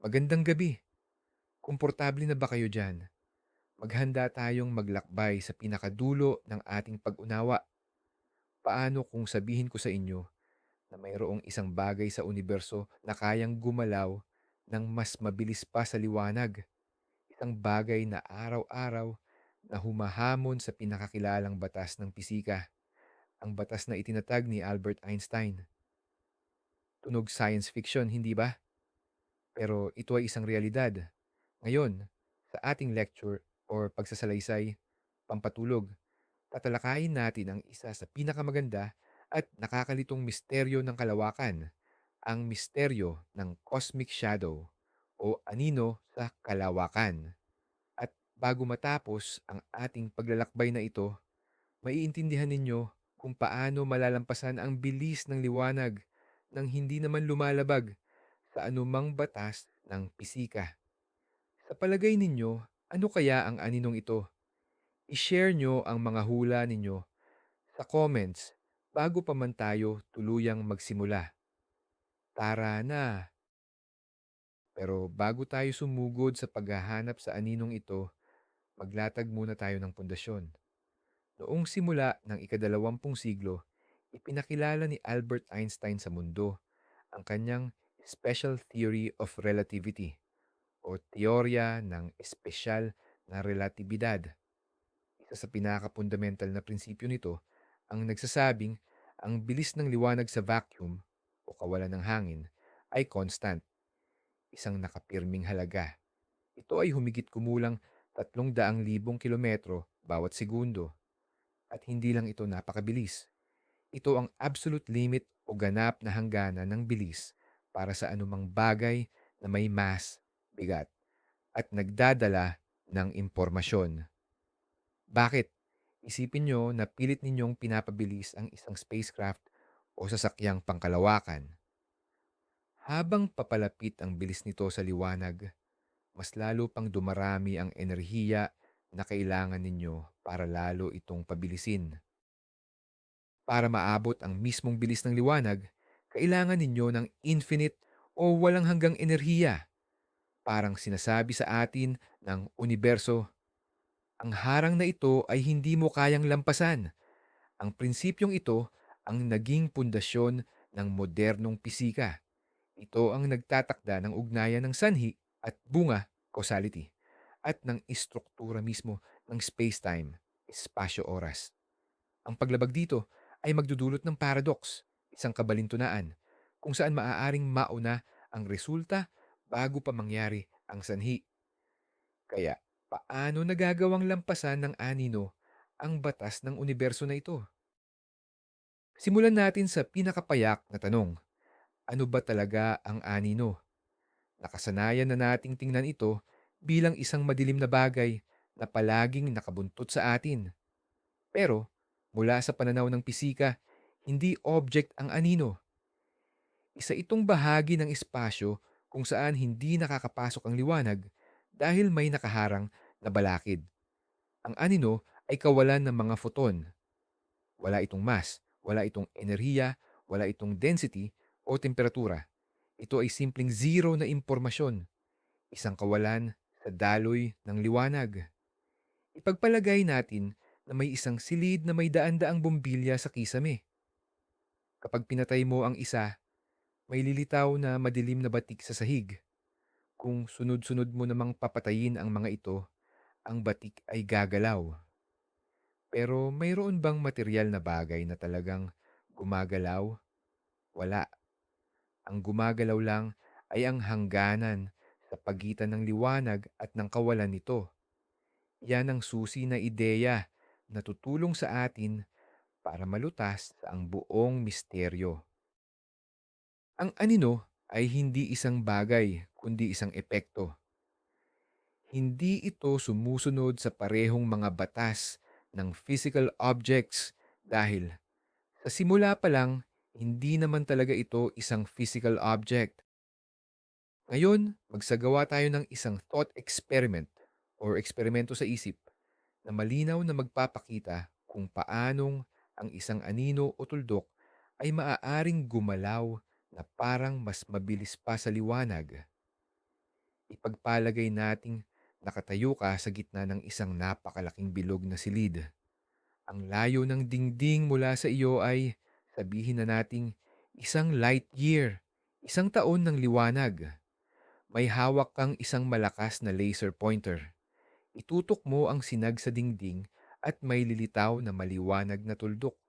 Magandang gabi. Komportable na ba kayo dyan? Maghanda tayong maglakbay sa pinakadulo ng ating pag-unawa. Paano kung sabihin ko sa inyo na mayroong isang bagay sa universo na kayang gumalaw ng mas mabilis pa sa liwanag? Isang bagay na araw-araw na humahamon sa pinakakilalang batas ng pisika, ang batas na itinatag ni Albert Einstein. Tunog science fiction, hindi ba? Pero ito ay isang realidad. Ngayon, sa ating lecture or pagsasalaysay, pampatulog, tatalakayin natin ang isa sa pinakamaganda at nakakalitong misteryo ng kalawakan, ang misteryo ng cosmic shadow o anino sa kalawakan. At bago matapos ang ating paglalakbay na ito, maiintindihan ninyo kung paano malalampasan ang bilis ng liwanag nang hindi naman lumalabag sa anumang batas ng pisika. Sa palagay ninyo, ano kaya ang aninong ito? I-share nyo ang mga hula ninyo sa comments bago pa man tayo tuluyang magsimula. Tara na! Pero bago tayo sumugod sa paghahanap sa aninong ito, maglatag muna tayo ng pundasyon. Noong simula ng ikadalawampung siglo, ipinakilala ni Albert Einstein sa mundo ang kanyang Special Theory of Relativity o teorya ng espesyal na relatibidad. Isa sa pinaka-fundamental na prinsipyo nito ang nagsasabing ang bilis ng liwanag sa vacuum o kawalan ng hangin ay constant, isang nakapirming halaga. Ito ay humigit kumulang 300,000 kilometro bawat segundo. At hindi lang ito napakabilis. Ito ang absolute limit o ganap na hangganan ng bilis para sa anumang bagay na may mass, bigat, at nagdadala ng impormasyon. Bakit? Isipin nyo na pilit ninyong pinapabilis ang isang spacecraft o sasakyang pangkalawakan. Habang papalapit ang bilis nito sa liwanag, mas lalo pang dumarami ang enerhiya na kailangan ninyo para lalo itong pabilisin. Para maabot ang mismong bilis ng liwanag, kailangan ninyo ng infinite o walang hanggang enerhiya. Parang sinasabi sa atin ng universo, ang harang na ito ay hindi mo kayang lampasan. Ang prinsipyong ito ang naging pundasyon ng modernong pisika. Ito ang nagtatakda ng ugnayan ng sanhi at bunga, causality, at ng istruktura mismo ng space-time, espasyo-oras. Ang paglabag dito ay magdudulot ng paradox, isang kabalintunaan, kung saan maaaring mauna ang resulta bago pa mangyari ang sanhi. Kaya, paano nagagawang lampasan ng anino ang batas ng universo na ito? Simulan natin sa pinakapayak na tanong. Ano ba talaga ang anino? Nakasanayan na nating tingnan ito bilang isang madilim na bagay na palaging nakabuntot sa atin. Pero, mula sa pananaw ng pisika, hindi object ang anino. Isa itong bahagi ng espasyo kung saan hindi nakakapasok ang liwanag dahil may nakaharang na balakid. Ang anino ay kawalan ng mga photon. Wala itong mass, wala itong enerhiya, wala itong density o temperatura. Ito ay simpleng zero na impormasyon, isang kawalan sa daloy ng liwanag. Ipagpalagay natin na may isang silid na may daan-daang bombilya sa kisame. Kapag pinatay mo ang isa, may lilitaw na madilim na batik sa sahig. Kung sunod-sunod mo namang papatayin ang mga ito, ang batik ay gagalaw. Pero mayroon bang material na bagay na talagang gumagalaw? Wala. Ang gumagalaw lang ay ang hangganan sa pagitan ng liwanag at ng kawalan nito. Yan ang susi na ideya na tutulong sa atin para malutas sa ang buong misteryo. Ang anino ay hindi isang bagay kundi isang epekto. Hindi ito sumusunod sa parehong mga batas ng physical objects dahil sa simula pa lang, hindi naman talaga ito isang physical object. Ngayon, magsagawa tayo ng isang thought experiment or eksperimento sa isip na malinaw na magpapakita kung paanong ang isang anino o tuldok ay maaaring gumalaw na parang mas mabilis pa sa liwanag. Ipagpalagay nating nakatayo ka sa gitna ng isang napakalaking bilog na silid. Ang layo ng dingding mula sa iyo ay, sabihin na nating, isang light year, isang taon ng liwanag. May hawak kang isang malakas na laser pointer. Itutok mo ang sinag sa dingding at may lilitaw na maliwanag na tuldok.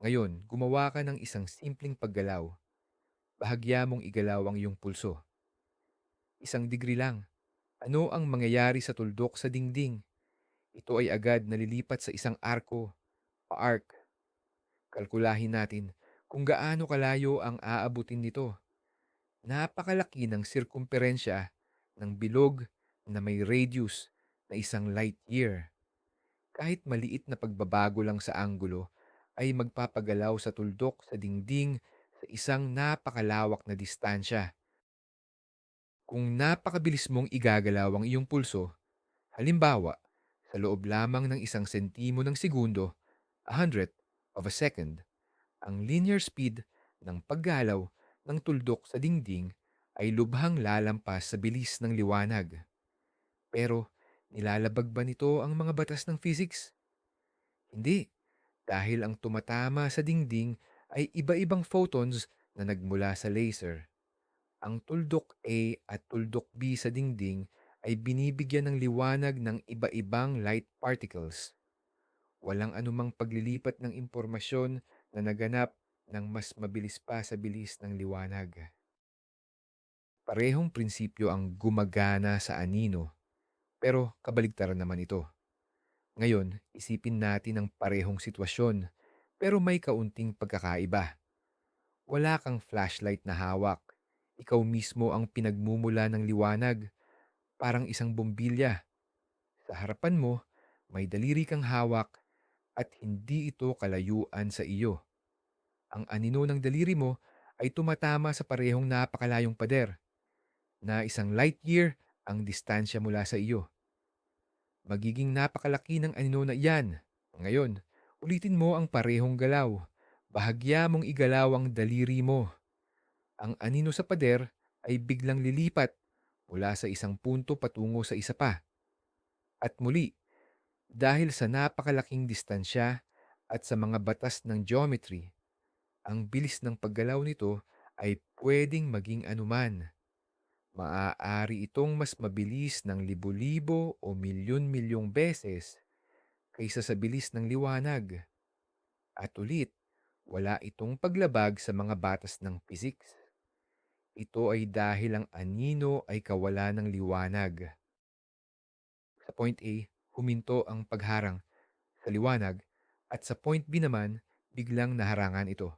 Ngayon, gumawa ka ng isang simpleng paggalaw. Bahagya mong igalaw ang iyong pulso. 1 degree lang. Ano ang mangyayari sa tuldok sa dingding? Ito ay agad nalilipat sa isang arko o arc. Kalkulahin natin kung gaano kalayo ang aabutin nito. Napakalaki ng sirkumperensya ng bilog na may radius na isang light year. Kahit maliit na pagbabago lang sa anggulo ay magpapagalaw sa tuldok sa dingding sa isang napakalawak na distansya. Kung napakabilis mong igagalaw ang iyong pulso, halimbawa, sa loob lamang ng 1 sentimo ng segundo, 100th of a second, ang linear speed ng paggalaw ng tuldok sa dingding ay lubhang lalampas sa bilis ng liwanag. Pero nilalabag ba nito ang mga batas ng physics? Hindi, dahil ang tumatama sa dingding ay iba-ibang photons na nagmula sa laser. Ang tuldok A at tuldok B sa dingding ay binibigyan ng liwanag ng iba-ibang light particles. Walang anumang paglilipat ng impormasyon na naganap ng mas mabilis pa sa bilis ng liwanag. Parehong prinsipyo ang gumagana sa anino, pero kabaligtaran naman ito. Ngayon, isipin natin ang parehong sitwasyon, pero may kaunting pagkakaiba. Wala kang flashlight na hawak. Ikaw mismo ang pinagmumula ng liwanag, parang isang bombilya. Sa harapan mo, may daliri kang hawak at hindi ito kalayuan sa iyo. Ang anino ng daliri mo ay tumatama sa parehong napakalayong pader na isang light year ang distansya mula sa iyo. Magiging napakalaki ng anino na iyan. Ngayon, ulitin mo ang parehong galaw. Bahagya mong igalaw ang daliri mo. Ang anino sa pader ay biglang lilipat mula sa isang punto patungo sa isa pa. At muli, dahil sa napakalaking distansya at sa mga batas ng geometry, ang bilis ng paggalaw nito ay pwedeng maging anuman. Maaari itong mas mabilis ng libo-libo o milyon-milyong beses kaysa sa bilis ng liwanag. At ulit, wala itong paglabag sa mga batas ng physics. Ito ay dahil ang anino ay kawalan ng liwanag. Sa point A, huminto ang pagharang sa liwanag at sa point B naman, biglang naharangan ito.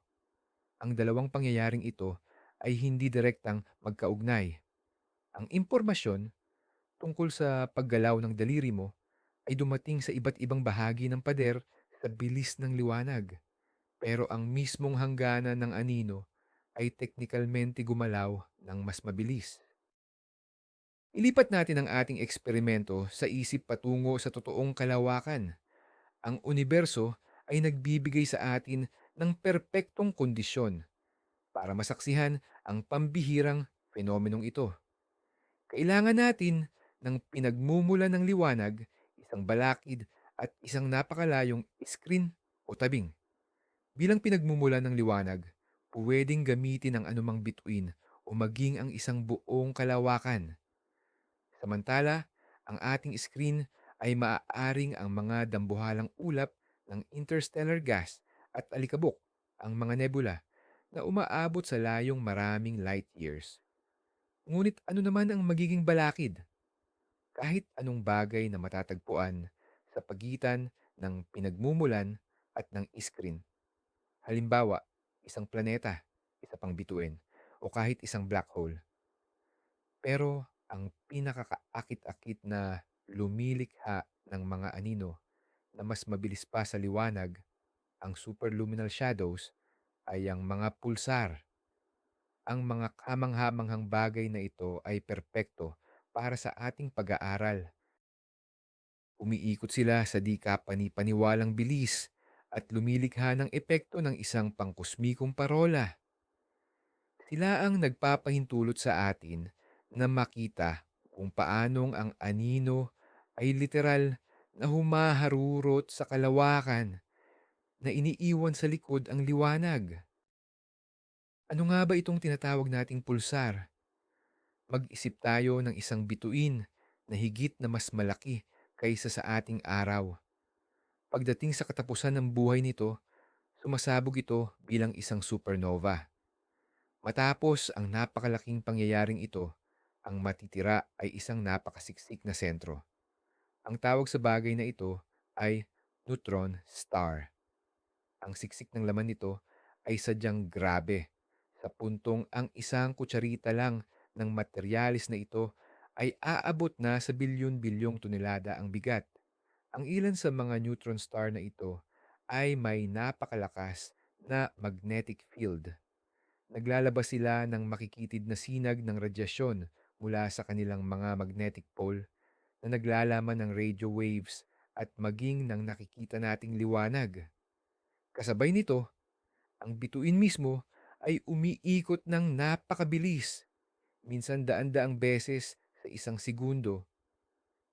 Ang dalawang pangyayaring ito ay hindi direktang magkaugnay. Ang impormasyon tungkol sa paggalaw ng daliri mo ay dumating sa iba't ibang bahagi ng pader sa bilis ng liwanag. Pero ang mismong hangganan ng anino ay teknikalmente gumalaw ng mas mabilis. Ilipat natin ang ating eksperimento sa isip patungo sa totoong kalawakan. Ang universo ay nagbibigay sa atin ng perpektong kondisyon para masaksihan ang pambihirang fenomenong ito. Kailangan natin ng pinagmumula ng liwanag, isang balakid at isang napakalayong screen o tabing. Bilang pinagmumula ng liwanag, pwedeng gamitin ang anumang bituin o maging ang isang buong kalawakan. Samantala, ang ating screen ay maaaring ang mga dambuhalang ulap ng interstellar gas at alikabok, ang mga nebula, na umaabot sa layong maraming light years. Ngunit ano naman ang magiging balakid? Kahit anong bagay na matatagpuan sa pagitan ng pinagmumulan at ng screen. Halimbawa, isang planeta, isa pang bituin, o kahit isang black hole. Pero ang pinakakaakit-akit na lumilikha ng mga anino na mas mabilis pa sa liwanag, ang superluminal shadows, ay ang mga pulsar. Ang mga kamangha-manghang bagay na ito ay perpekto para sa ating pag-aaral. Umiikot sila sa di kapani-paniwalang bilis at lumilikha ng epekto ng isang pangkosmikong parola. Sila ang nagpapahintulot sa atin na makita kung paanong ang anino ay literal na humaharurot sa kalawakan na iniiwan sa likod ang liwanag. Ano nga ba itong tinatawag nating pulsar? Mag-isip tayo ng isang bituin na higit na mas malaki kaysa sa ating araw. Pagdating sa katapusan ng buhay nito, sumasabog ito bilang isang supernova. Matapos ang napakalaking pangyayaring ito, ang matitira ay isang napakasiksik na sentro. Ang tawag sa bagay na ito ay neutron star. Ang siksik ng laman nito ay sadyang grabe, sa puntong ang isang kutsarita lang ng materialis na ito ay aabot na sa bilyon-bilyong tonelada ang bigat. Ang ilan sa mga neutron star na ito ay may napakalakas na magnetic field. Naglalabas sila ng makikitid na sinag ng radyasyon mula sa kanilang mga magnetic pole na naglalaman ng radio waves at maging ng nakikita nating liwanag. Kasabay nito, ang bituin mismo ay umiikot ng napakabilis, minsan daan-daang beses sa isang segundo.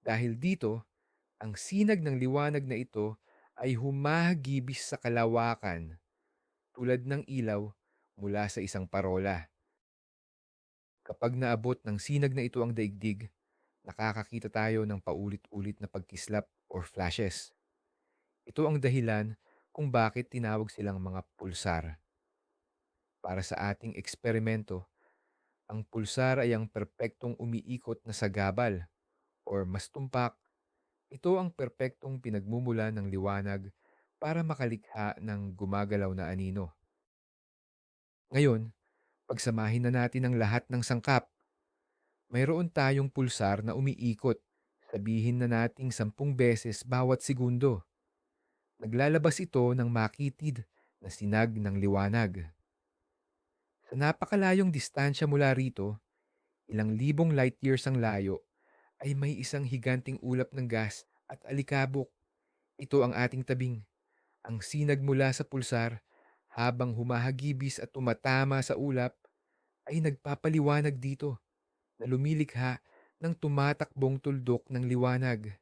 Dahil dito, ang sinag ng liwanag na ito ay humahagibis sa kalawakan tulad ng ilaw mula sa isang parola. Kapag naabot ng sinag na ito ang daigdig, nakakakita tayo ng paulit-ulit na pagkislap or flashes. Ito ang dahilan kung bakit tinawag silang mga pulsar. Para sa ating eksperimento, ang pulsar ay ang perpektong umiikot na sagabal or mas tumpak. Ito ang perpektong pinagmumula ng liwanag para makalikha ng gumagalaw na anino. Ngayon, pagsamahin na natin ang lahat ng sangkap. Mayroon tayong pulsar na umiikot. Sabihin na nating 10 beses bawat segundo. Naglalabas ito ng makitid na sinag ng liwanag. Sa napakalayong distansya mula rito, ilang libong light years ang layo, ay may isang higanting ulap ng gas at alikabok. Ito ang ating tabing. Ang sinag mula sa pulsar, habang humahagibis at tumatama sa ulap, ay nagpapaliwanag dito na lumilikha ng tumatakbong tuldok ng liwanag.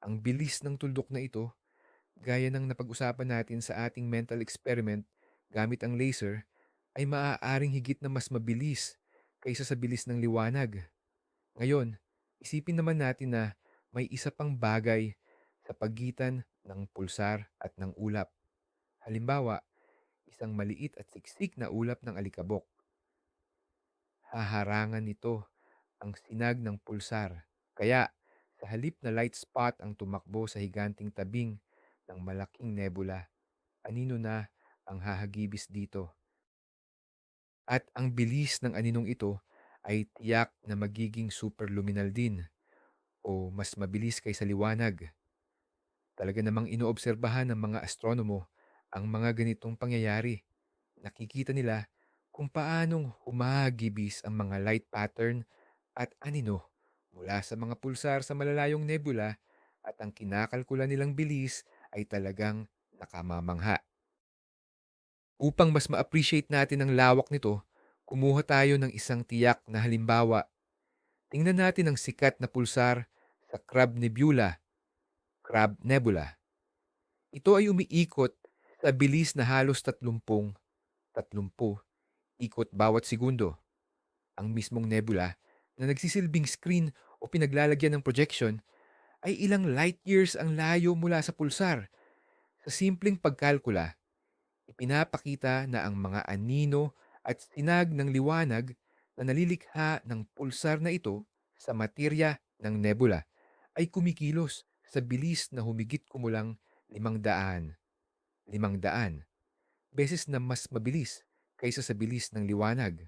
Ang bilis ng tuldok na ito, gaya ng napag-usapan natin sa ating mental experiment gamit ang laser, ay maaaring higit na mas mabilis kaysa sa bilis ng liwanag. Ngayon, isipin naman natin na may isa pang bagay sa pagitan ng pulsar at ng ulap. Halimbawa, isang maliit at siksik na ulap ng alikabok. Haharangan nito ang sinag ng pulsar. Kaya, sa halip na light spot ang tumakbo sa higanting tabing ng malaking nebula, anino na ang hahagibis dito. At ang bilis ng aninong ito ay tiyak na magiging superluminal din o mas mabilis kaysa liwanag. Talaga namang inoobserbahan ng mga astronomo ang mga ganitong pangyayari. Nakikita nila kung paanong humagibis ang mga light pattern at anino mula sa mga pulsar sa malalayong nebula, at ang kinakalkula nilang bilis ay talagang nakamamangha. Upang mas ma-appreciate natin ang lawak nito, kumuha tayo ng isang tiyak na halimbawa. Tingnan natin ang sikat na pulsar sa Crab Nebula. Ito ay umiikot sa bilis na halos 30 ikot bawat segundo. Ang mismong nebula na nagsisilbing screen o pinaglalagyan ng projection ay ilang light years ang layo mula sa pulsar. Sa simpleng pagkalkula, ipinapakita na ang mga anino at sinag ng liwanag na nalilikha ng pulsar na ito sa materya ng nebula ay kumikilos sa bilis na humigit kumulang 500 beses na mas mabilis kaysa sa bilis ng liwanag.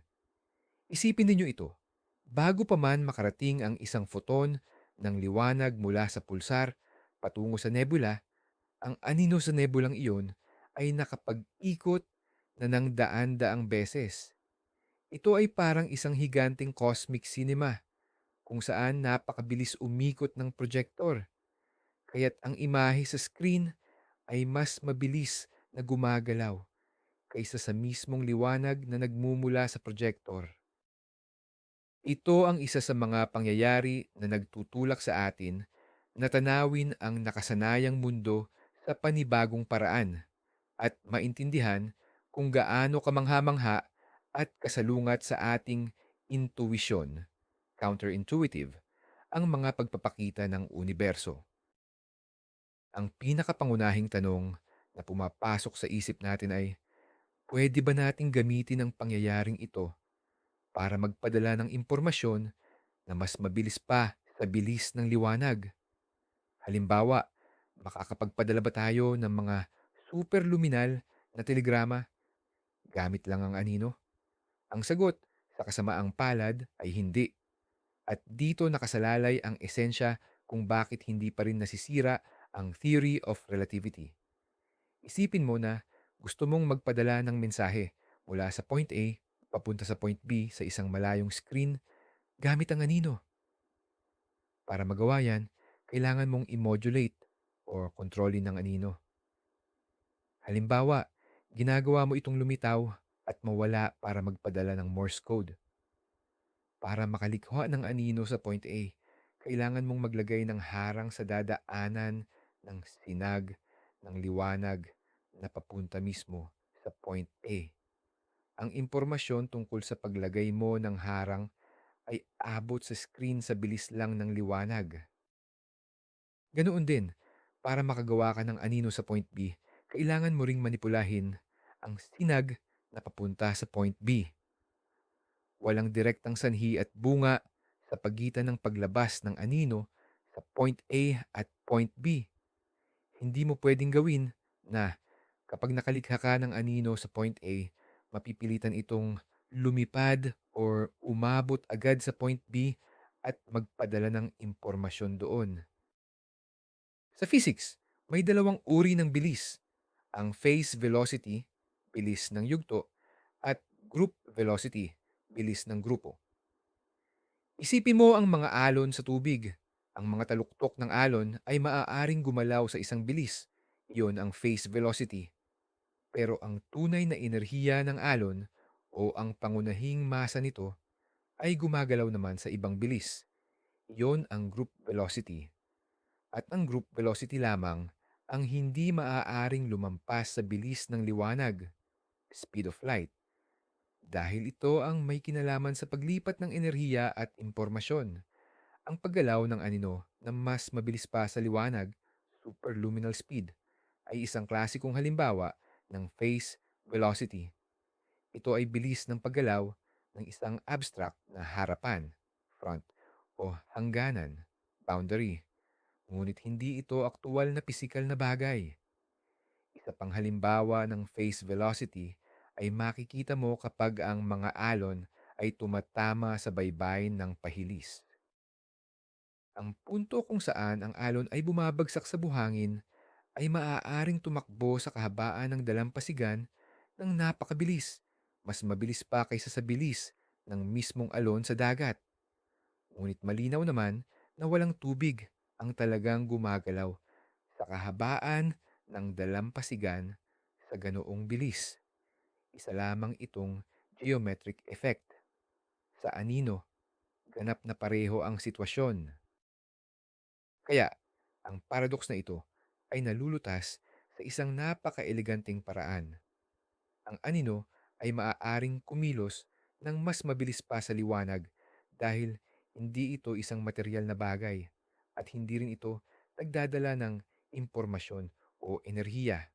Isipin ninyo ito, bago pa man makarating ang isang photon ng liwanag mula sa pulsar patungo sa nebula, ang anino sa nebulang iyon ay nakapag-ikot na ng daan-daang beses. Ito ay parang isang higanting cosmic cinema kung saan napakabilis umikot ng projector, kaya't ang imahe sa screen ay mas mabilis na gumagalaw kaysa sa mismong liwanag na nagmumula sa projector. Ito ang isa sa mga pangyayari na nagtutulak sa atin na tanawin ang nakasanayang mundo sa panibagong paraan at maintindihan kung gaano kamangha-mangha at kasalungat sa ating intuition, counterintuitive, ang mga pagpapakita ng universo. Ang pinakapangunahing tanong na pumapasok sa isip natin ay, pwede ba nating gamitin ang pangyayaring ito para magpadala ng impormasyon na mas mabilis pa sa bilis ng liwanag? Halimbawa, makakapagpadala ba tayo ng mga superluminal na telegrama gamit lang ang anino? Ang sagot, sa kasamaang palad, ay hindi. At dito nakasalalay ang esensya kung bakit hindi pa rin nasisira ang theory of relativity. Isipin mo na gusto mong magpadala ng mensahe mula sa point A papunta sa point B sa isang malayong screen gamit ang anino. Para magawa yan, kailangan mong i-modulate o kontrolin ng anino. Halimbawa, ginagawa mo itong lumitaw at mawala para magpadala ng Morse code. Para makalikha ng anino sa point A, kailangan mong maglagay ng harang sa dadaanan ng sinag ng liwanag na papunta mismo sa point A. Ang impormasyon tungkol sa paglagay mo ng harang ay abot sa screen sa bilis lang ng liwanag. Ganoon din, para makagawa ka ng anino sa point B, kailangan mo ring manipulahin ang sinag na papunta sa point B. Walang direktang sanhi at bunga sa pagitan ng paglabas ng anino sa point A at point B. Hindi mo pwedeng gawin na kapag nakalikha ka ng anino sa point A, mapipilitan itong lumipad or umabot agad sa point B at magpadala ng impormasyon doon. Sa physics, may dalawang uri ng bilis. Ang phase velocity, bilis ng yugto, at group velocity, bilis ng grupo. Isipin mo ang mga alon sa tubig. Ang mga taluktok ng alon ay maaaring gumalaw sa isang bilis. Iyon ang phase velocity. Pero ang tunay na enerhiya ng alon o ang pangunahing masa nito ay gumagalaw naman sa ibang bilis. Iyon ang group velocity. At ang group velocity lamang ang hindi maaaring lumampas sa bilis ng liwanag, speed of light, dahil ito ang may kinalaman sa paglipat ng enerhiya at impormasyon. Ang paggalaw ng anino na mas mabilis pa sa liwanag, superluminal speed, ay isang klasikong halimbawa ng phase velocity. Ito ay bilis ng paggalaw ng isang abstract na harapan, front, o hangganan, boundary. Ngunit hindi ito aktual na pisikal na bagay. Isa pang halimbawa ng phase velocity ay makikita mo kapag ang mga alon ay tumatama sa baybayin ng pahilis. Ang punto kung saan ang alon ay bumabagsak sa buhangin ay maaaring tumakbo sa kahabaan ng dalampasigan ng napakabilis, mas mabilis pa kaysa sa bilis ng mismong alon sa dagat. Ngunit malinaw naman na walang tubig ang talagang gumagalaw sa kahabaan ng dalampasigan sa ganoong bilis. Isa lamang itong geometric effect. Sa anino, ganap na pareho ang sitwasyon. Kaya, ang paradox na ito ay nalulutas sa isang napaka-eleganteng paraan. Ang anino ay maaaring kumilos ng mas mabilis pa sa liwanag dahil hindi ito isang material na bagay at hindi rin ito nagdadala ng impormasyon o enerhiya.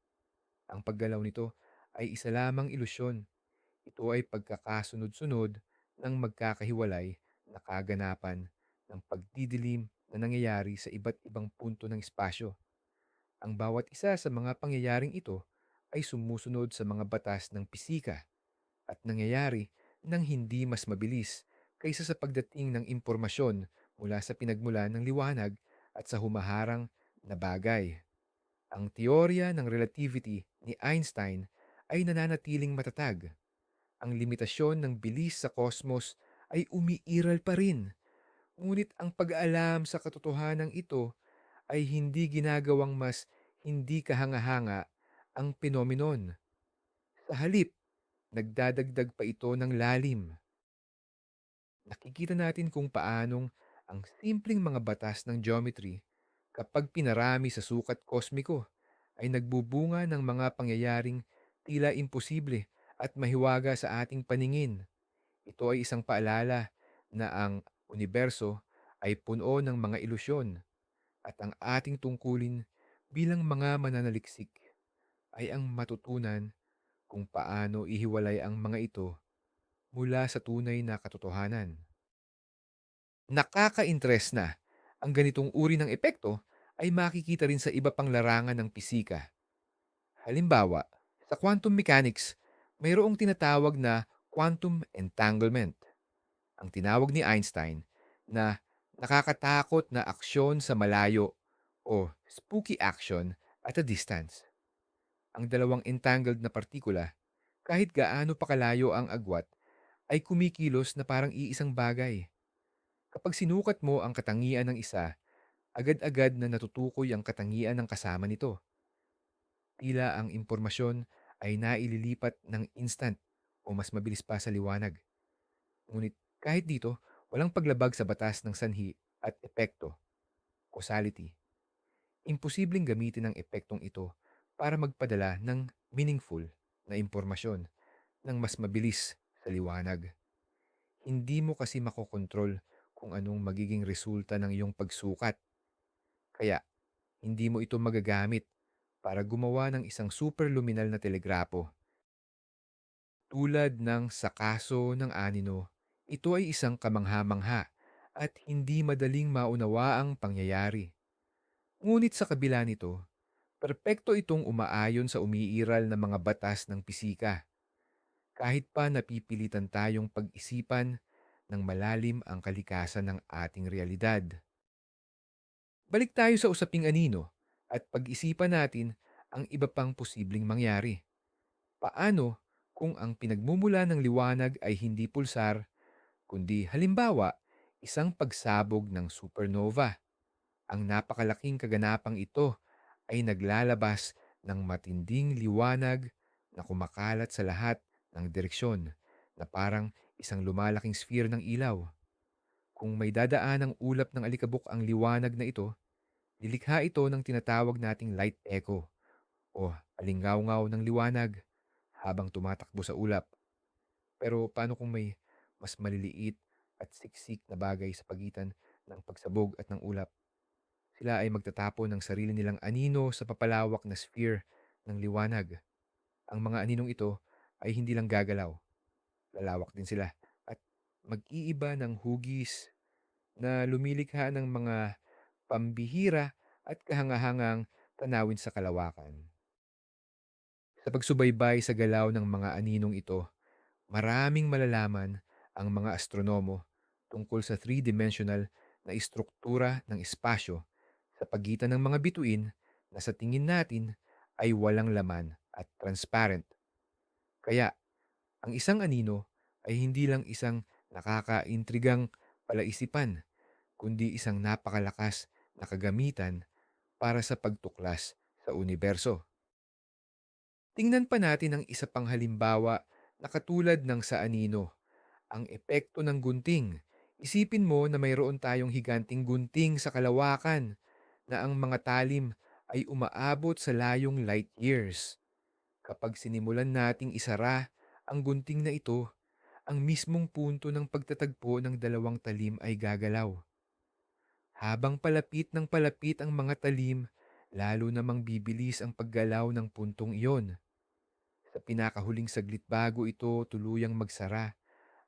Ang paggalaw nito ay isa lamang ilusyon. Ito ay pagkakasunod-sunod ng magkakahiwalay na kaganapan ng pagdidilim na nangyayari sa iba't ibang punto ng espasyo. Ang bawat isa sa mga pangyayaring ito ay sumusunod sa mga batas ng pisika at nangyayari ng hindi mas mabilis kaysa sa pagdating ng impormasyon mula sa pinagmulan ng liwanag at sa humaharang na bagay. Ang teorya ng relativity ni Einstein ay nananatiling matatag. Ang limitasyon ng bilis sa kosmos ay umiiral pa rin. Ngunit ang pag-aalam sa katotohanan ito ay hindi ginagawang mas hindi kahanga-hanga ang phenomenon. Sa halip, nagdadagdag pa ito ng lalim. Nakikita natin kung paanong ang simpleng mga batas ng geometry, kapag pinarami sa sukat kosmiko, ay nagbubunga ng mga pangyayaring tila imposible at mahiwaga sa ating paningin. Ito ay isang paalala na ang universo ay puno ng mga ilusyon, at ang ating tungkulin bilang mga mananaliksik ay ang matutunan kung paano ihiwalay ang mga ito mula sa tunay na katotohanan. Nakaka-interes na ang ganitong uri ng epekto ay makikita rin sa iba pang larangan ng pisika. Halimbawa, sa quantum mechanics, mayroong tinatawag na quantum entanglement. Ang tinawag ni Einstein na nakakatakot na aksyon sa malayo o spooky action at a distance. Ang dalawang entangled na partikula, kahit gaano pa kalayo ang agwat, ay kumikilos na parang iisang bagay. Kapag sinukat mo ang katangian ng isa, agad-agad na natutukoy ang katangian ng kasama nito. Tila ang impormasyon ay naililipat ng instant o mas mabilis pa sa liwanag. Ngunit kahit dito, walang paglabag sa batas ng sanhi at epekto, causality. Imposibleng gamitin ang epektong ito para magpadala ng meaningful na impormasyon ng mas mabilis sa liwanag. Hindi mo kasi makokontrol kung anong magiging resulta ng iyong pagsukat. Kaya, hindi mo ito magagamit para gumawa ng isang superluminal na telegrapo. Tulad ng sa kaso ng anino, ito ay isang kamangha-mangha at hindi madaling maunawaang pangyayari. Ngunit sa kabila nito, perpekto itong umaayon sa umiiral na mga batas ng pisika, kahit pa napipilitan tayong pag-isipan ng malalim ang kalikasan ng ating realidad. Balik tayo sa usaping anino at pag-isipan natin ang iba pang posibleng mangyari. Paano kung ang pinagmumula ng liwanag ay hindi pulsar, kundi halimbawa, isang pagsabog ng supernova? Ang napakalaking kaganapang ito ay naglalabas ng matinding liwanag na kumakalat sa lahat ng direksyon, na parang isang lumalaking sphere ng ilaw. Kung may dadaan ng ulap ng alikabok ang liwanag na ito, nilikha ito ng tinatawag nating light echo o alingawngaw ng liwanag habang tumatakbo sa ulap. Pero paano kung may mas maliliit at siksik na bagay sa pagitan ng pagsabog at ng ulap? Sila ay magtatapon ng sarili nilang anino sa papalawak na sphere ng liwanag. Ang mga aninong ito ay hindi lang gagalaw, lalawak din sila at mag-iiba ng hugis na lumilikha ng mga pambihira at kahangahangang tanawin sa kalawakan. Sa pagsubaybay sa galaw ng mga aninong ito, maraming malalaman ang mga astronomo tungkol sa three-dimensional na istruktura ng espasyo sa pagitan ng mga bituin na sa tingin natin ay walang laman at transparent. Kaya, ang isang anino ay hindi lang isang nakakaintrigang palaisipan, kundi isang napakalakas na kagamitan para sa pagtuklas sa universo. Tingnan pa natin ang isa pang halimbawa na katulad ng sa anino, ang epekto ng gunting. Isipin mo na mayroon tayong higanting gunting sa kalawakan na ang mga talim ay umaabot sa layong light years. Kapag sinimulan nating isara ang gunting na ito, ang mismong punto ng pagtatagpo ng dalawang talim ay gagalaw. Habang palapit ng palapit ang mga talim, lalo namang bibilis ang paggalaw ng puntong iyon. Sa pinakahuling saglit bago ito tuluyang magsara,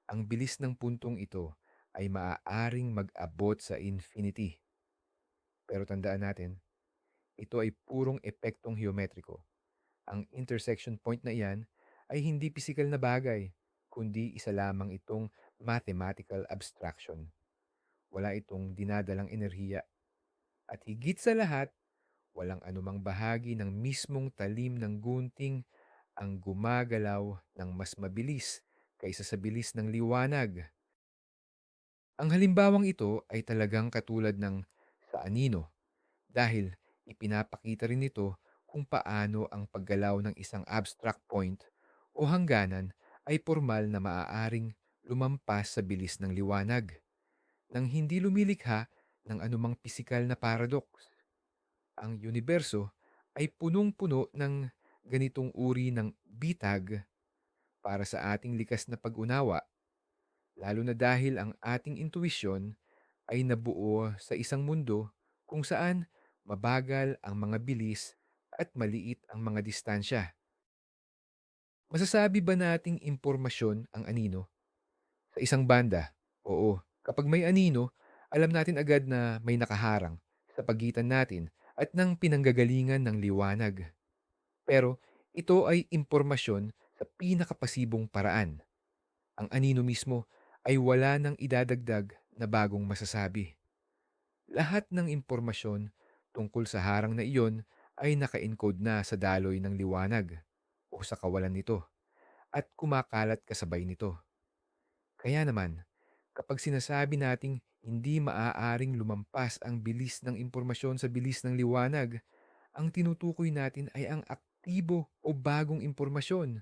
ang bilis ng puntong ito ay maaaring mag-abot sa infinity. Pero tandaan natin, ito ay purong epektong geometriko. Ang intersection point na iyan ay hindi pisikal na bagay, kundi isa lamang itong mathematical abstraction. Wala itong dinadalang enerhiya. At higit sa lahat, walang anumang bahagi ng mismong talim ng gunting ang gumagalaw ng mas mabilis kaysa sa bilis ng liwanag. Ang halimbawang ito ay talagang katulad ng sa anino, dahil ipinapakita rin nito kung paano ang paggalaw ng isang abstract point o hangganan ay formal na maaaring lumampas sa bilis ng liwanag nang hindi lumilikha ng anumang pisikal na paradox. Ang universo ay punong-puno ng ganitong uri ng bitag para sa ating likas na pag-unawa, lalo na dahil ang ating intuisyon ay nabuo sa isang mundo kung saan mabagal ang mga bilis at maliit ang mga distansya. Masasabi ba nating impormasyon ang anino? Sa isang banda, oo. Kapag may anino, alam natin agad na may nakaharang sa pagitan natin at ng pinanggagalingan ng liwanag. Pero ito ay impormasyon sa pinakapasibong paraan. Ang anino mismo ay wala nang idadagdag na bagong masasabi. Lahat ng impormasyon tungkol sa harang na iyon ay naka-encode na sa daloy ng liwanag o sa kawalan nito at kumakalat kasabay nito. Kaya naman, kapag sinasabi nating hindi maaaring lumampas ang bilis ng impormasyon sa bilis ng liwanag, ang tinutukoy natin ay ang aktibo o bagong impormasyon.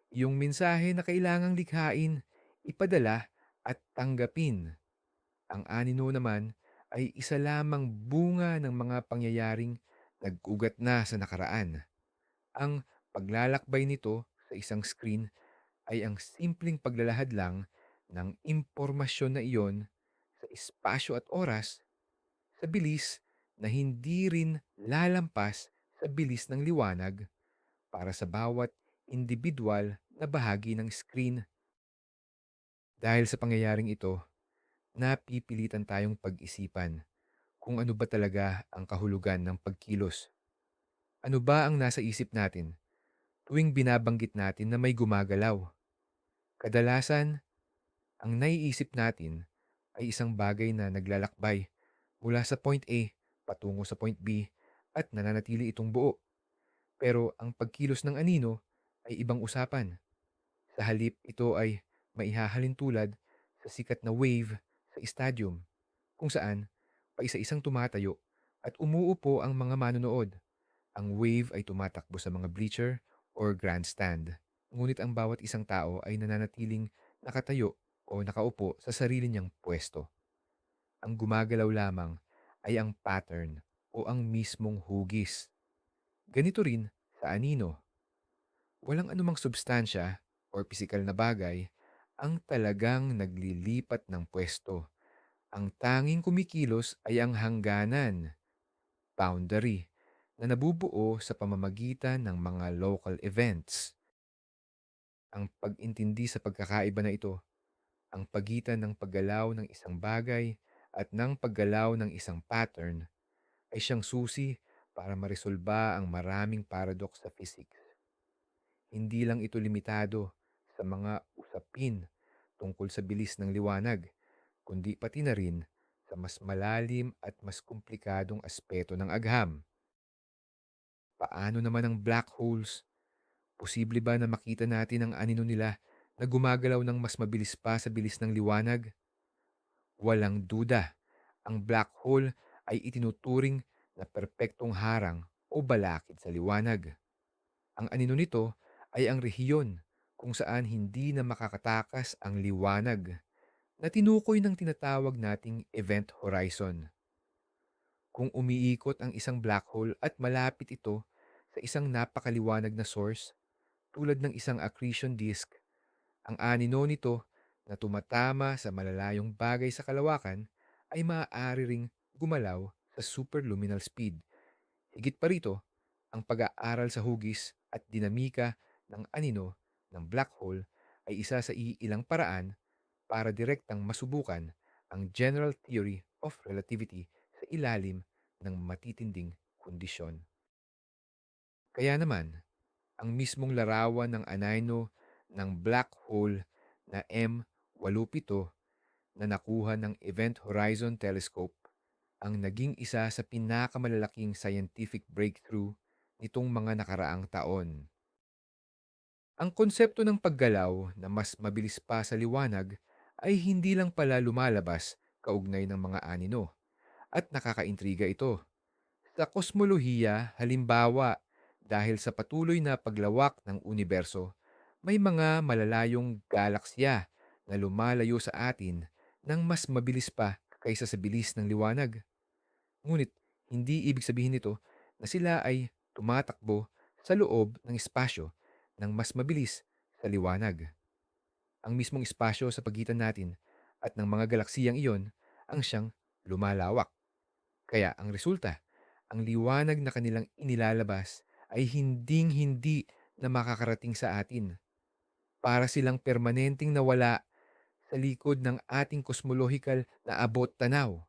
Yung mensahe na kailangang likhain, ipadala at tanggapin. Ang anino naman ay isa lamang bunga ng mga pangyayaring nag-ugat na sa nakaraan. Ang paglalakbay nito sa isang screen ay ang simpleng paglalahad lang ng impormasyon na iyon sa espasyo at oras sa bilis na hindi rin lalampas sa bilis ng liwanag para sa bawat individual na bahagi ng screen. Dahil sa pangyayaring ito, napipilitan tayong pag-isipan kung ano ba talaga ang kahulugan ng pagkilos. Ano ba ang nasa isip natin tuwing binabanggit natin na may gumagalaw? Kadalasan, ang naiisip natin ay isang bagay na naglalakbay mula sa point A patungo sa point B at nananatili itong buo. Pero ang pagkilos ng anino ay ibang usapan. Sa halip ito ay maihahalin tulad sa sikat na wave sa stadium kung saan paisa-isang tumatayo at umuupo ang mga manonood. Ang wave ay tumatakbo sa mga bleacher or grandstand. Ngunit ang bawat isang tao ay nananatiling nakatayo o nakaupo sa sarili niyang pwesto. Ang gumagalaw lamang ay ang pattern o ang mismong hugis. Ganito rin sa anino. Walang anumang substansya or pisikal na bagay ang talagang naglilipat ng pwesto. Ang tanging kumikilos ay ang hangganan, boundary, na nabubuo sa pamamagitan ng mga local events. Ang pag-intindi sa pagkakaiba na ito, ang pagitan ng paggalaw ng isang bagay at ng paggalaw ng isang pattern ay siyang susi para maresolba ang maraming paradox sa physics. Hindi lang ito limitado sa mga usapin tungkol sa bilis ng liwanag, kundi pati na rin sa mas malalim at mas komplikadong aspeto ng agham. Paano naman ang black holes? Posible ba na makita natin ang anino nila na gumagalaw ng mas mabilis pa sa bilis ng liwanag? Walang duda, ang black hole ay itinuturing na perpektong harang o balakid sa liwanag. Ang anino nito ay ang rehiyon kung saan hindi na makakatakas ang liwanag na tinukoy ng tinatawag nating event horizon. Kung umiikot ang isang black hole at malapit ito sa isang napakaliwanag na source tulad ng isang accretion disk, ang anino nito na tumatama sa malalayong bagay sa kalawakan ay maaari ring gumalaw sa superluminal speed. Higit pa rito, ang pag-aaral sa hugis at dinamika ng anino ng black hole ay isa sa iilang paraan para direktang masubukan ang general theory of relativity sa ilalim ng matitinding kondisyon. Kaya naman, ang mismong larawan ng anino ng black hole na M87 na nakuha ng Event Horizon Telescope ang naging isa sa pinakamalalaking scientific breakthrough nitong mga nakaraang taon. Ang konsepto ng paggalaw na mas mabilis pa sa liwanag ay hindi lang pala lumalabas kaugnay ng mga anino at nakakaintriga ito. Sa kosmolohiya, halimbawa, dahil sa patuloy na paglawak ng universo, may mga malalayong galaksya na lumalayo sa atin ng mas mabilis pa kaysa sa bilis ng liwanag. Ngunit hindi ibig sabihin nito na sila ay tumatakbo sa loob ng espasyo ng mas mabilis sa liwanag. Ang mismong espasyo sa pagitan natin at ng mga galaksiyang iyon ang siyang lumalawak. Kaya ang resulta, ang liwanag na kanilang inilalabas ay hinding-hindi na makakarating sa atin. Para silang permanenteng nawala sa likod ng ating cosmological na abot tanaw.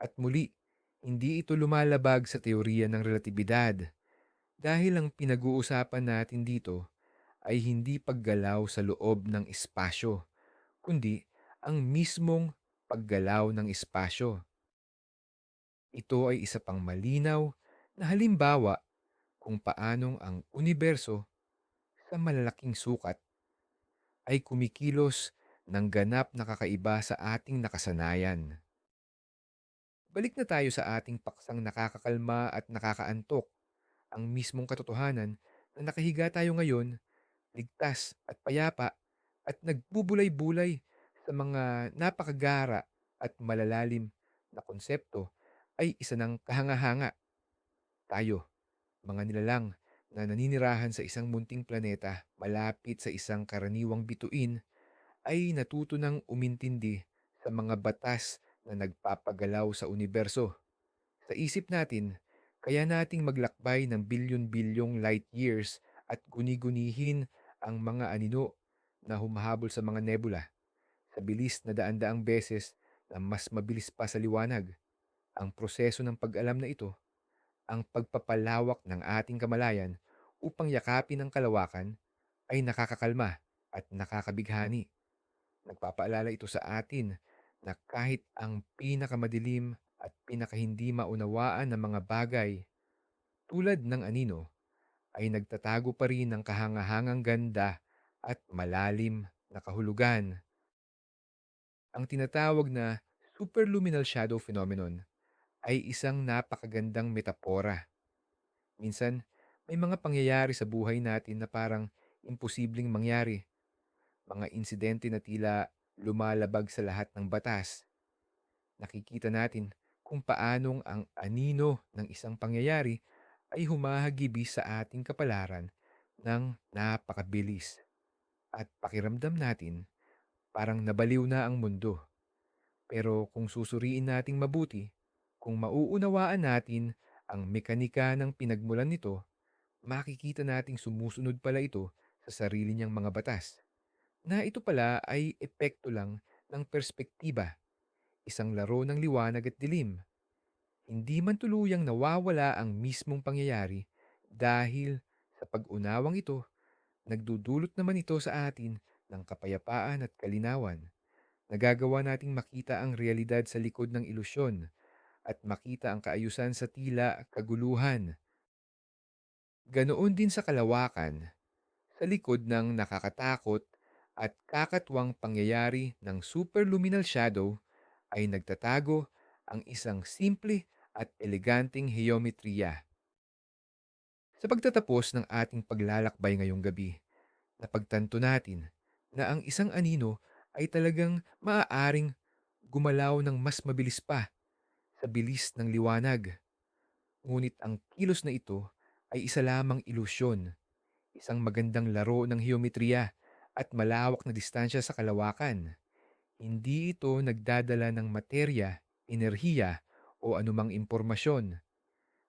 At muli, hindi ito lumalabag sa teorya ng relatibidad dahil ang pinag-uusapan natin dito ay hindi paggalaw sa loob ng espasyo, kundi ang mismong paggalaw ng espasyo. Ito ay isa pang malinaw na halimbawa kung paanong ang universo sa malalaking sukat ay kumikilos ng ganap na kakaiba sa ating nakasanayan. Balik na tayo sa ating paksang nakakakalma at nakakaantok, ang mismong katotohanan na nakahiga tayo ngayon, ligtas at payapa at nagbubulay-bulay sa mga napakagara at malalalim na konsepto ay isa ng kahanga-hanga. Tayo, mga nilalang na naninirahan sa isang munting planeta malapit sa isang karaniwang bituin ay natuto ng umintindi sa mga batas na nagpapagalaw sa universo. Sa isip natin, kaya nating maglakbay ng bilyon-bilyong light years at guni-gunihin ang mga anino na humahabol sa mga nebula sa bilis na daan-daang beses na mas mabilis pa sa liwanag. Ang proseso ng pag-alam na ito, ang pagpapalawak ng ating kamalayan upang yakapin ang kalawakan ay nakakakalma at nakakabighani. Nagpapaalala ito sa atin na kahit ang pinakamadilim at pinakahindi maunawaan ng mga bagay tulad ng anino ay nagtatago pa rin ng kahangahangang ganda at malalim na kahulugan. Ang tinatawag na superluminal shadow phenomenon ay isang napakagandang metapora. Minsan, may mga pangyayari sa buhay natin na parang imposibleng mangyari. Mga insidente na tila lumalabag sa lahat ng batas. Nakikita natin kung paanong ang anino ng isang pangyayari ay humahagibis sa ating kapalaran ng napakabilis. At pakiramdam natin parang nabaliw na ang mundo. Pero kung susuriin nating mabuti, kung mauunawaan natin ang mekanika ng pinagmulan nito, makikita nating sumusunod pala ito sa sarili niyang mga batas. Na ito pala ay epekto lang ng perspektiba, isang laro ng liwanag at dilim. Hindi man tuluyang nawawala ang mismong pangyayari dahil sa pag-unawang ito, nagdudulot naman ito sa atin ng kapayapaan at kalinawan. Nagagawa nating makita ang realidad sa likod ng ilusyon at makita ang kaayusan sa tila kaguluhan. Ganoon din sa kalawakan, sa likod ng nakakatakot at kakatwang pangyayari ng superluminal shadow ay nagtatago ang isang simple at eleganteng geometriya. Sa pagtatapos ng ating paglalakbay ngayong gabi, napagtanto natin na ang isang anino ay talagang maaaring gumalaw ng mas mabilis pa sa bilis ng liwanag. Ngunit ang kilos na ito ay isa lamang ilusyon, isang magandang laro ng geometriya at malawak na distansya sa kalawakan. Hindi ito nagdadala ng materya, enerhiya o anumang impormasyon,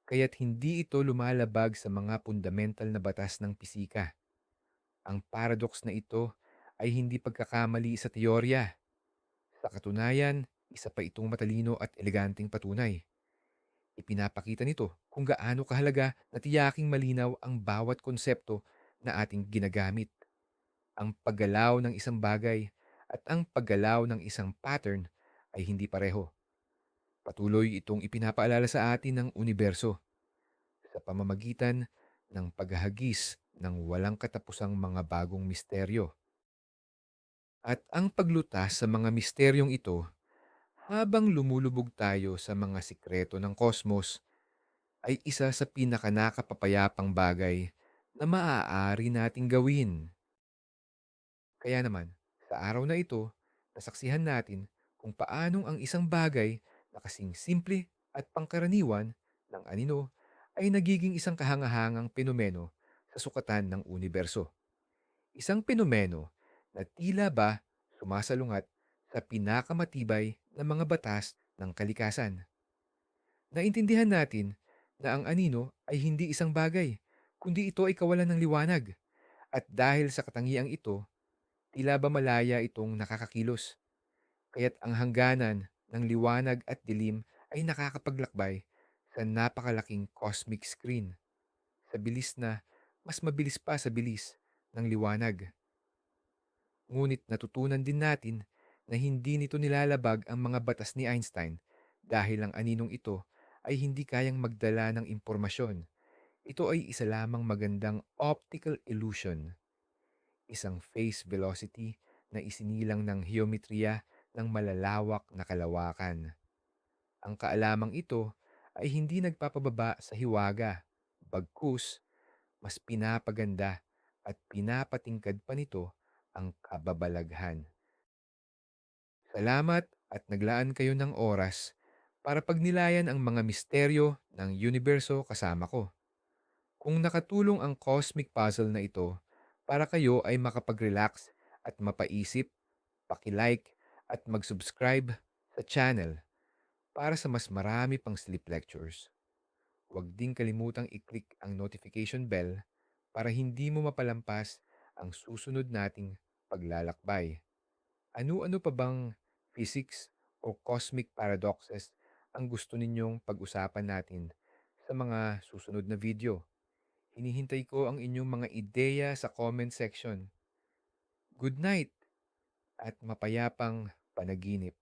kaya't hindi ito lumalabag sa mga fundamental na batas ng pisika. Ang paradox na ito ay hindi pagkakamali sa teorya. Sa katunayan, isa pa itong matalino at eleganteng patunay. Ipinapakita nito kung gaano kahalaga na tiyaking malinaw ang bawat konsepto na ating ginagamit. Ang paggalaw ng isang bagay at ang paggalaw ng isang pattern ay hindi pareho. Patuloy itong ipinapaalala sa atin ng universo sa pamamagitan ng paghahagis ng walang katapusang mga bagong misteryo. At ang paglutas sa mga misteryong ito habang lumulubog tayo sa mga sikreto ng kosmos ay isa sa pinakanakapapayapang bagay na maaari nating gawin. Kaya naman, Sa araw na ito, nasaksihan natin kung paanong ang isang bagay na kasing simple at pangkaraniwan ng anino ay nagiging isang kahangahangang penomeno sa sukatan ng universo. Isang penomeno na tila ba sumasalungat sa pinakamatibay na mga batas ng kalikasan. Naintindihan natin na ang anino ay hindi isang bagay, kundi ito ay kawalan ng liwanag. At dahil sa katangiang ito, tila ba malaya itong nakakakilos. Kaya't ang hangganan ng liwanag at dilim ay nakakapaglakbay sa napakalaking cosmic screen sa bilis na mas mabilis pa sa bilis ng liwanag. Ngunit natutunan din natin na hindi nito nilalabag ang mga batas ni Einstein dahil ang aninong ito ay hindi kayang magdala ng impormasyon. Ito ay isa lamang magandang optical illusion, isang phase velocity na isinilang ng geometriya ng malalawak na kalawakan. Ang kaalamang ito ay hindi nagpapababa sa hiwaga, bagkus mas pinapaganda at pinapatingkad pa nito ang kababalaghan. Salamat at naglaan kayo ng oras para pagnilayan ang mga misteryo ng universo kasama ko. Kung nakatulong ang cosmic puzzle na ito para kayo ay makapag-relax at mapaisip, paki-like at mag-subscribe sa channel para sa mas marami pang sleep lectures. Huwag din kalimutang i-click ang notification bell para hindi mo mapalampas ang susunod nating paglalakbay. Ano-ano pa bang physics o cosmic paradoxes ang gusto ninyong pag-usapan natin sa mga susunod na video? Hinihintay ko ang inyong mga ideya sa comment section. Good night at mapayapang panaginip.